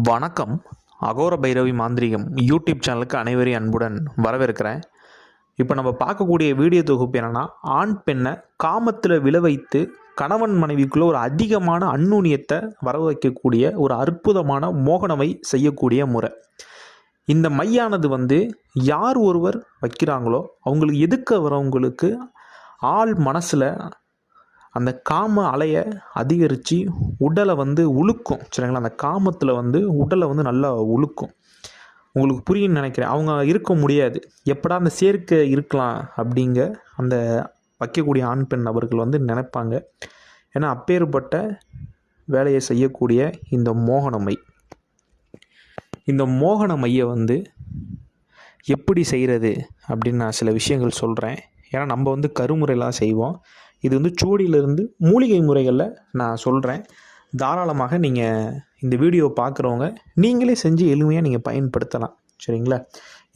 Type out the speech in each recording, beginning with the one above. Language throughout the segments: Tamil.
வணக்கம். அகோர பைரவி மாந்திரிகம் யூடியூப் சேனலுக்கு அனைவரையும் அன்புடன் வரவேற்கிறேன். இப்போ நம்ம பார்க்கக்கூடிய வீடியோ தொகுப்பு என்னென்னா, ஆண் பெண்ணை காமத்தில் விளைவைத்து கணவன் மனைவிக்குள்ளே ஒரு அதிகமான அந்நுண்ணியத்தை வர வைக்கக்கூடிய ஒரு அற்புதமான மோகனமை செய்யக்கூடிய முறை. இந்த மையானது யார் ஒருவர் வைக்கிறாங்களோ அவங்களுக்கு எதுக்க வரவங்களுக்கு ஆள் மனசில் அந்த காம அலையை அதிகரித்து உடலை உழுக்கும். சரிங்களா? அந்த காமத்தில் உடலை நல்லா உழுக்கும். உங்களுக்கு புரியுன்னு நினைக்கிறேன். அவங்க இருக்க முடியாது. எப்படா அந்த சேர்க்கை இருக்கலாம் அப்படிங்க அந்த வைக்கக்கூடிய ஆண் பெண் நபர்கள் நினைப்பாங்க. ஏன்னா அப்பேற்பட்ட வேலையை செய்யக்கூடிய இந்த மோகனமை, இந்த மோகனமையை எப்படி செய்கிறது அப்படின்னு நான் சில விஷயங்கள் சொல்கிறேன். ஏன்னா நம்ம கருமுறையெல்லாம் செய்வோம். இது சூடியிலிருந்து மூலிகை முறைகளில் நான் சொல்கிறேன். தாராளமாக நீங்கள் இந்த வீடியோ பார்க்குறவங்க நீங்களே செஞ்சு எளிமையாக நீங்கள் பயன்படுத்தலாம். சரிங்களா?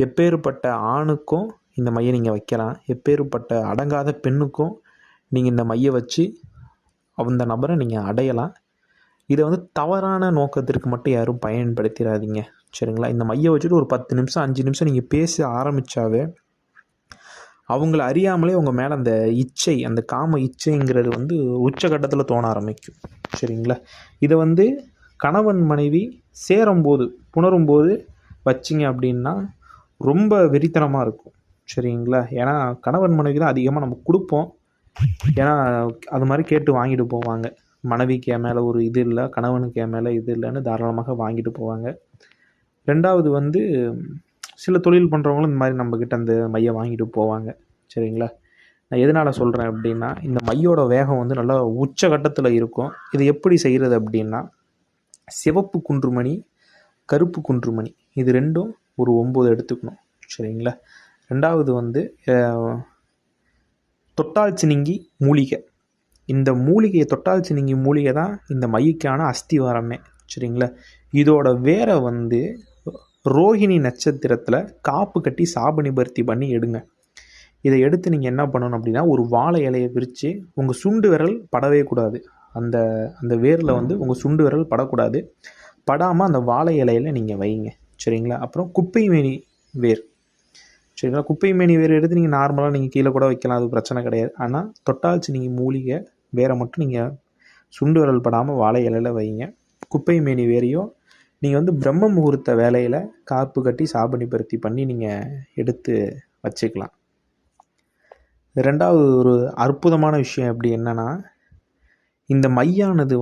எப்பேற்பட்ட ஆணுக்கும் இந்த மையை நீங்கள் வைக்கலாம். எப்பேற்பட்ட அடங்காத பெண்ணுக்கும் நீங்கள் இந்த மையை வச்சு அந்த நபரை நீங்கள் அடையலாம். இதை தவறான நோக்கத்திற்கு மட்டும் யாரும் பயன்படுத்திடாதீங்க. சரிங்களா? இந்த மையை வச்சுட்டு ஒரு 10 நிமிஷம் 5 நிமிஷம் நீங்கள் பேச ஆரம்பித்தாவே அவங்கள அறியாமலே உங்கள் மேலே அந்த இச்சை, அந்த காம இச்சைங்கிறது உச்சகட்டத்தில் தோண ஆரம்பிக்கும். சரிங்களா? இதை கணவன் மனைவி சேரும்போது புணரும்போது வச்சிங்க அப்படின்னா ரொம்ப வெறித்தனமாக இருக்கும். சரிங்களா? ஏன்னா கணவன் மனைவி தான் அதிகமாக நம்ம கொடுப்போம். ஏன்னா அது மாதிரி கேட்டு வாங்கிட்டு போவாங்க. மனைவிக்கு என் மேலே ஒரு இது இல்லை, கணவனுக்கு என் மேலே இது இல்லைன்னு தாராளமாக வாங்கிட்டு போவாங்க. ரெண்டாவது சில தொழில் பண்ணுறவங்களும் இந்த மாதிரி நம்மக்கிட்ட அந்த மையை வாங்கிட்டு போவாங்க. சரிங்களா? நான் எதனால் சொல்கிறேன் அப்படின்னா, இந்த மையோட வேகம் நல்லா உச்சகட்டத்தில் இருக்கும். இது எப்படி செய்கிறது அப்படின்னா, சிவப்பு குன்றுமணி, கருப்பு குன்றுமணி இது ரெண்டும் ஒரு 9 எடுத்துக்கணும். சரிங்களா? ரெண்டாவது தொட்டால் சினிங்கி மூலிகை. இந்த மூலிகையை தொட்டால் சினிங்கி மூலிகை தான் இந்த மைக்கான அஸ்திவாரமே. சரிங்களா? இதோட வேரை ரோஹிணி நட்சத்திரத்தில் காப்பு கட்டி சாப நிவர்த்தி பண்ணி எடுங்க. இதை எடுத்து நீங்கள் என்ன பண்ணணும் அப்படின்னா, ஒரு வாழை இலையை விரித்து உங்கள் சுண்டு விரல் படவே கூடாது. அந்த அந்த வேரில் உங்கள் சுண்டு விரல் படக்கூடாது. படாமல் அந்த வாழை இலையில் நீங்கள் வைங்க. சரிங்களா? அப்புறம் குப்பை மேனி வேர். சரிங்களா? குப்பை மேனி வேர் எடுத்து நீங்கள் நார்மலாக நீங்கள் கீழே கூட வைக்கலாம், அது பிரச்சனை கிடையாது. ஆனால் தொட்டாச்சு நீங்கள் மூலிகை வேரை மட்டும் நீங்கள் சுண்டு விரல் படாமல் வாழை இலையில் வைங்க. குப்பை மேனி வேரையும் நீங்கள் பிரம்ம முகூர்த்த வேலையில் காப்பு கட்டி சாப நிவர்த்தி பண்ணி நீங்கள் எடுத்து வச்சுக்கலாம். ரெண்டாவது ஒரு அற்புதமான விஷயம் எப்படி என்னென்னா, இந்த மையானது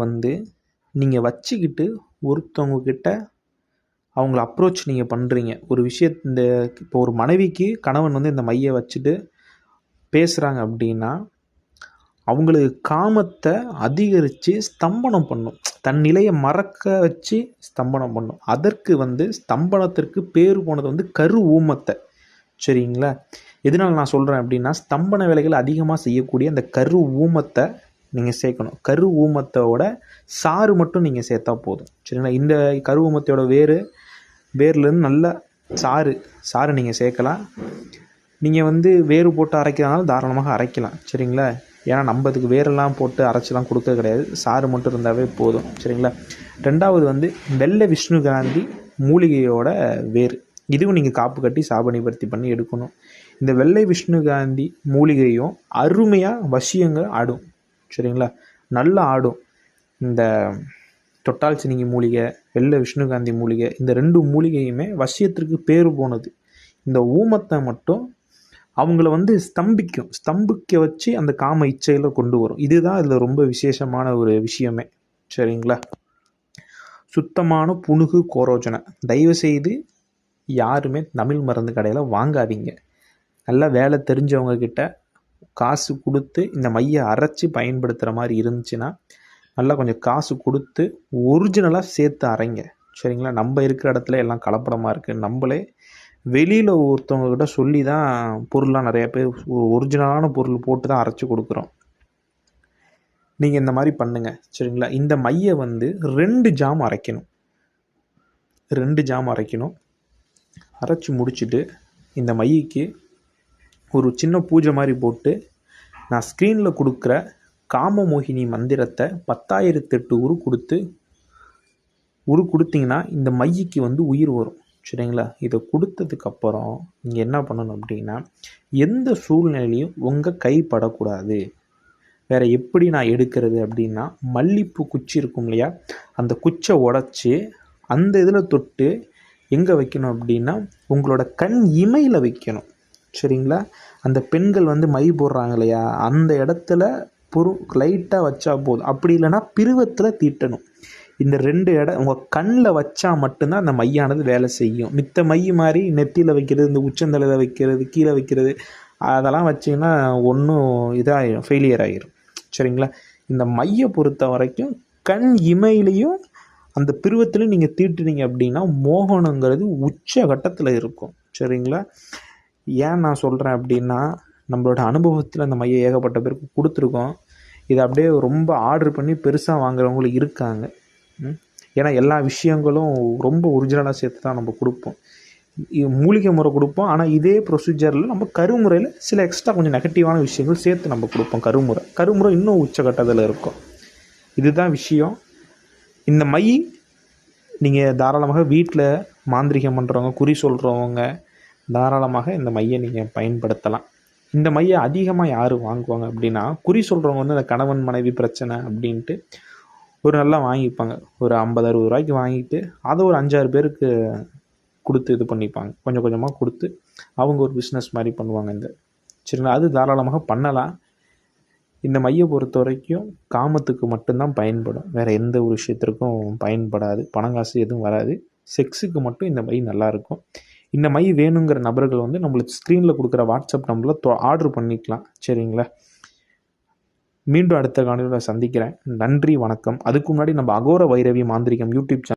நீங்கள் வச்சுக்கிட்டு ஒருத்தவங்கக்கிட்ட அவங்கள அப்ரோச் நீங்கள் பண்ணுறீங்க ஒரு இந்த இப்போ ஒரு மனைவிக்கு கணவன் இந்த மையை வச்சுட்டு பேசுகிறாங்க அப்படின்னா அவங்களுக்கு காமத்தை அதிகரித்து ஸ்தம்பனம் பண்ணும். தன் நிலையை மறக்க வச்சு ஸ்தம்பனம் பண்ணும். அதற்கு ஸ்தம்பனத்திற்கு பேர் போனது கரு ஊமத்தை. சரிங்களா? எதனால் நான் சொல்கிறேன் அப்படின்னா, ஸ்தம்பன வேலைகள் அதிகமாக செய்யக்கூடிய அந்த கரு ஊமத்தை நீங்கள் சேர்க்கணும். கரு ஊமத்தோட சாறு மட்டும் நீங்கள் சேர்த்தா போதும். சரிங்களா? இந்த கரு ஊமத்தோட வேர்லேருந்து நல்ல சாறு நீங்கள் சேர்க்கலாம். நீங்கள் வேறு போட்டு அரைக்கிறதுனால தாராளமாக அரைக்கலாம். சரிங்களா? ஏன்னா நம்ம அதுக்கு வேரெல்லாம் போட்டு அரைச்சிலாம் கொடுக்க கிடையாது. சாறு மட்டும் இருந்தாவே போதும். சரிங்களா? ரெண்டாவது வெள்ளை விஷ்ணுகாந்தி மூலிகையோட வேர். இதுவும் நீங்கள் காப்பு கட்டி சாப நிவர்த்தி பண்ணி எடுக்கணும். இந்த வெள்ளை விஷ்ணுகாந்தி மூலிகையும் அருமையாக வசியங்கள் ஆடும். சரிங்களா? நல்லா ஆடும். இந்த தொட்டால் சினிங்கி மூலிகை, வெள்ளை விஷ்ணுகாந்தி மூலிகை, இந்த 2 மூலிகையுமே வசியத்திற்கு பேர் போனது. இந்த ஊமத்தை மட்டும் அவங்கள ஸ்தம்பிக்க வச்சு அந்த காம இச்சையில் கொண்டு வரும். இதுதான் இதில் ரொம்ப விசேஷமான ஒரு விஷயமே. சரிங்களா? சுத்தமான புனுகு கோரோஜனை தயவுசெய்து யாருமே தமிழ் மருந்து கடையில் வாங்காதீங்க. நல்லா வேலை தெரிஞ்சவங்கக்கிட்ட காசு கொடுத்து இந்த மையை அரைச்சி பயன்படுத்துகிற மாதிரி இருந்துச்சுன்னா நல்லா கொஞ்சம் காசு கொடுத்து ஒரிஜினலாக சேர்த்து அரைங்க. சரிங்களா? நம்ம இருக்கிற இடத்துல எல்லாம் கலப்படமாக இருக்குது. நம்மளே வெளியில் ஒருத்தவங்கக்கிட்ட சொல்லி தான் பொருள்லாம் நிறையா பேர் ஒரிஜினலான பொருள் போட்டு தான் அரைச்சி கொடுக்குறோம். நீங்கள் இந்த மாதிரி பண்ணுங்கள். சரிங்களா? இந்த மையை 2 ஜாம் அரைக்கணும். 2 ஜாம் அரைக்கணும். அரைச்சி முடிச்சுட்டு இந்த மைக்கு ஒரு சின்ன பூஜை மாதிரி போட்டு நான் ஸ்க்ரீனில் கொடுக்குற காமமோகினி மந்திரத்தை 10,008 உரு கொடுத்து கொடுத்தீங்கன்னா இந்த மைக்கு வந்து உயிர் வரும். சரிங்களா? இதை கொடுத்ததுக்கப்புறம் நீங்கள் என்ன பண்ணணும் அப்படின்னா, எந்த சூழ்நிலையிலையும் உங்கள் கை படக்கூடாது. வேறு எப்படி நான் எடுக்கிறது அப்படின்னா, மல்லிப்பூ குச்சி இருக்கும் இல்லையா, அந்த குச்சை உடச்சி அந்த இதில் தொட்டு எங்கே வைக்கணும் அப்படின்னா, உங்களோட கண் இமையில் வைக்கணும். சரிங்களா? அந்த பெண்கள் வந்து மை போடுறாங்க இல்லையா, அந்த இடத்துல லைட்டாக வச்சா போதும். அப்படி இல்லைன்னா பிருவத்தில் தீட்டணும். இந்த 2 இடம் உங்கள் கண்ணில் வச்சா மட்டும்தான் அந்த மையானது வேலை செய்யும். மித்த மை மாதிரி நெத்தியில் வைக்கிறது, இந்த உச்சந்தலையில் வைக்கிறது, கீழே வைக்கிறது, அதெல்லாம் வச்சிங்கன்னா ஒன்றும் இதாகிடும், ஃபெயிலியர் ஆகிரும். சரிங்களா? இந்த மையை பொறுத்த வரைக்கும் கண் இமையிலையும் அந்த பிருவத்திலையும் நீங்கள் தீட்டுனீங்க அப்படின்னா மோகனங்கிறது உச்ச கட்டத்தில் இருக்கும். சரிங்களா? ஏன் நான் சொல்கிறேன் அப்படின்னா, நம்மளோட அனுபவத்தில் அந்த மையை ஏகப்பட்ட பேருக்கு கொடுத்துருக்கோம். இதை அப்படியே ரொம்ப ஆர்டர் பண்ணி பெருசாக வாங்குறவங்களும் இருக்காங்க. ஏன்னா எல்லா விஷயங்களும் ரொம்ப ஒரிஜினலாக சேர்த்து தான் நம்ம கொடுப்போம். மூலிகை முறை கொடுப்போம். ஆனால் இதே ப்ரொசீஜரில் நம்ம கருமுறையில் சில எக்ஸ்ட்ரா கொஞ்சம் நெகட்டிவான விஷயங்கள் சேர்த்து நம்ம கொடுப்போம். கருமுறை இன்னும் உச்சகட்டத்தில் இருக்கும். இதுதான் விஷயம். இந்த மை நீங்கள் தாராளமாக வீட்டில் மாந்திரிகம் பண்ணுறவங்க, குறி சொல்கிறவங்க தாராளமாக இந்த மையை நீங்கள் பயன்படுத்தலாம். இந்த மையை அதிகமாக யார் வாங்குவாங்க அப்படின்னா, குறி சொல்கிறவங்க வந்து அந்த கணவன் மனைவி பிரச்சனை அப்படின்ட்டு ஒரு நல்லா வாங்கிப்பாங்க. ஒரு 50-60 ரூபாய்க்கு வாங்கிட்டு அதை ஒரு 5-6 பேருக்கு கொடுத்து இது பண்ணிப்பாங்க. கொஞ்சம் கொஞ்சமாக கொடுத்து அவங்க ஒரு பிஸ்னஸ் மாதிரி பண்ணுவாங்க. சரிங்களா? அது தாராளமாக பண்ணலாம். இந்த மையை பொறுத்த வரைக்கும் காமத்துக்கு மட்டும்தான் பயன்படும். வேறு எந்த ஒரு விஷயத்திற்கும் பயன்படாது. பணங்காசு எதுவும் வராது. செக்ஸுக்கு மட்டும் இந்த மை நல்லாயிருக்கும். இந்த மை வேணுங்கிற நபர்கள் வந்து நம்மளுக்கு ஸ்க்ரீனில் கொடுக்குற வாட்ஸ்அப் நம்பரில் ஆர்டர் பண்ணிக்கலாம். சரிங்களா? மீண்டும் அடுத்த காணொளியில் சந்திக்கிறேன். நன்றி, வணக்கம். அதுக்கு முன்னாடி நம்ம அகோர பைரவி மாந்திரிகம் யூடியூப் சேனல்